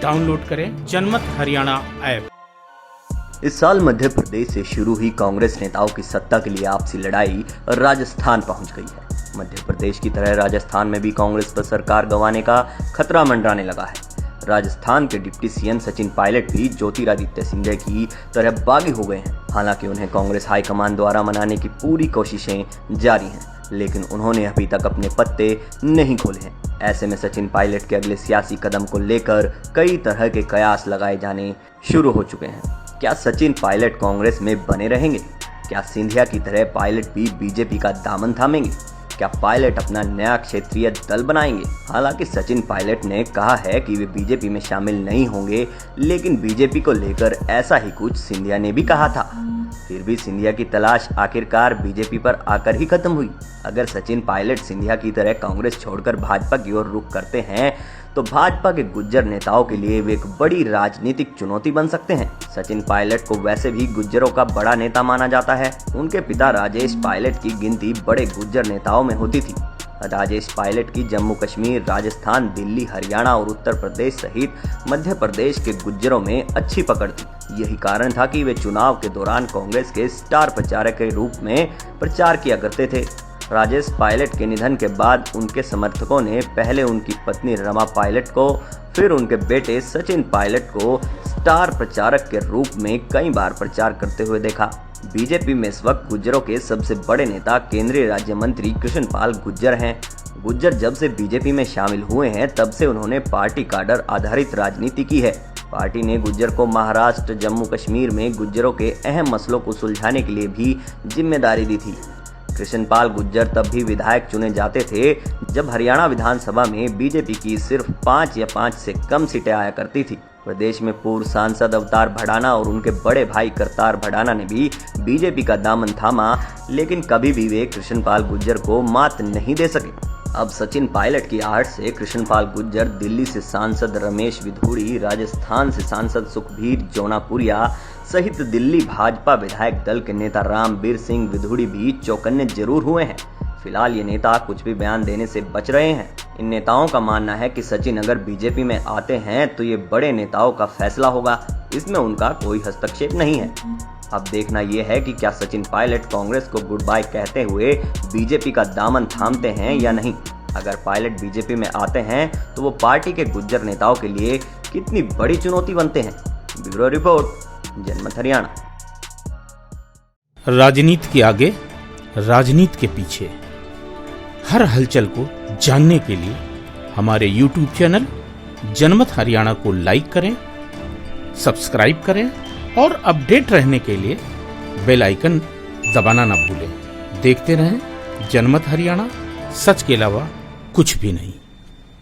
Download करें जनमत Haryana app. इस साल मध्य प्रदेश से शुरू हुई कांग्रेस नेताओं की सत्ता के लिए आपसी लड़ाई राजस्थान पहुंच गई है। मध्य प्रदेश की तरह राजस्थान में भी कांग्रेस पर सरकार गंवाने का खतरा मंडराने लगा है। राजस्थान के डिप्टी सीएम सचिन पायलट भी ज्योतिरादित्य सिंधिया की तरह बागी हो गए हैं। हालांकि उन्हें कांग्रेस हाईकमान द्वारा मनाने की पूरी कोशिशें जारी हैं, लेकिन उन्होंने अभी तक अपने पत्ते नहीं खोले हैं। ऐसे में सचिन पायलट के अगले सियासी कदम को लेकर कई तरह के कयास लगाए जाने शुरू हो चुके हैं। क्या सचिन पायलट कांग्रेस में बने रहेंगे? क्या सिंधिया की तरह पायलट भी बीजेपी का दामन थामेंगे? क्या पायलट अपना नया क्षेत्रीय दल बनाएंगे? हालांकि सचिन पायलट ने कहा है कि वे बीजेपी में शामिल नहीं होंगे, लेकिन बीजेपी को लेकर ऐसा ही कुछ सिंधिया ने भी कहा था। फिर भी सिंधिया की तलाश आखिरकार बीजेपी पर आकर ही खत्म हुई। अगर सचिन पायलट सिंधिया की तरह कांग्रेस छोड़कर भाजपा की ओर रुख करते हैं तो भाजपा के गुज्जर नेताओं के लिए वे एक बड़ी राजनीतिक चुनौती बन सकते हैं। सचिन पायलट को वैसे भी गुज्जरों का बड़ा नेता माना जाता है। उनके पिता राजेश पायलट की गिनती बड़े गुज्जर नेताओं में होती थी। राजेश पायलट की जम्मू कश्मीर, राजस्थान, दिल्ली, हरियाणा और उत्तर प्रदेश सहित मध्य प्रदेश के गुज्जरों में अच्छी पकड़ थी। यही कारण था कि वे चुनाव के दौरान कांग्रेस के स्टार प्रचारक के रूप में प्रचार किया करते थे। राजेश पायलट के निधन के बाद उनके समर्थकों ने पहले उनकी पत्नी रमा पायलट को, फिर उनके बेटे सचिन पायलट को स्टार प्रचारक के रूप में कई बार प्रचार करते हुए देखा। बीजेपी में इस वक्त गुज्जरों के सबसे बड़े नेता केंद्रीय राज्य मंत्री कृष्णपाल गुर्जर हैं। गुर्जर जब से बीजेपी में शामिल हुए हैं तब से उन्होंने पार्टी काडर आधारित राजनीति की है। पार्टी ने गुर्जर को महाराष्ट्र, जम्मू कश्मीर में गुज्जरों के अहम मसलों को सुलझाने के लिए भी जिम्मेदारी दी थी। कृष्णपाल गुर्जर तब भी विधायक चुने जाते थे जब हरियाणा विधानसभा में बीजेपी की सिर्फ 5 या 5 से कम सीटें आया करती थी। प्रदेश में पूर्व सांसद अवतार भड़ाना और उनके बड़े भाई करतार भड़ाना ने भी बीजेपी का दामन थामा, लेकिन कभी भी वे कृष्णपाल गुर्जर को मात नहीं दे सके। अब सचिन पायलट की आहट से कृष्णपाल गुर्जर, दिल्ली से सांसद रमेश विधूड़ी, राजस्थान से सांसद सुखबीर जोनापुरिया सहित दिल्ली भाजपा विधायक दल के नेता रामबीर सिंह विधूड़ी भी चौकन्ने जरूर हुए हैं। फिलहाल ये नेता कुछ भी बयान देने से बच रहे हैं। इन नेताओं का मानना है कि सचिन अगर बीजेपी में आते हैं तो ये बड़े नेताओं का फैसला होगा, इसमें उनका कोई हस्तक्षेप नहीं है। अब देखना यह है कि क्या सचिन पायलट कांग्रेस को गुड बाय कहते हुए बीजेपी का दामन थामते हैं या नहीं। अगर पायलट बीजेपी में आते हैं तो वो पार्टी के गुज्जर नेताओं के लिए कितनी बड़ी चुनौती बनते हैं। ब्यूरो रिपोर्ट, जनमत हरियाणा। राजनीति के आगे, राजनीति के पीछे, हर हलचल को जानने के लिए हमारे YouTube चैनल जनमत हरियाणा को लाइक करें, सब्सक्राइब करें और अपडेट रहने के लिए बेल आइकन दबाना ना भूलें। देखते रहें जनमत हरियाणा, सच के अलावा कुछ भी नहीं।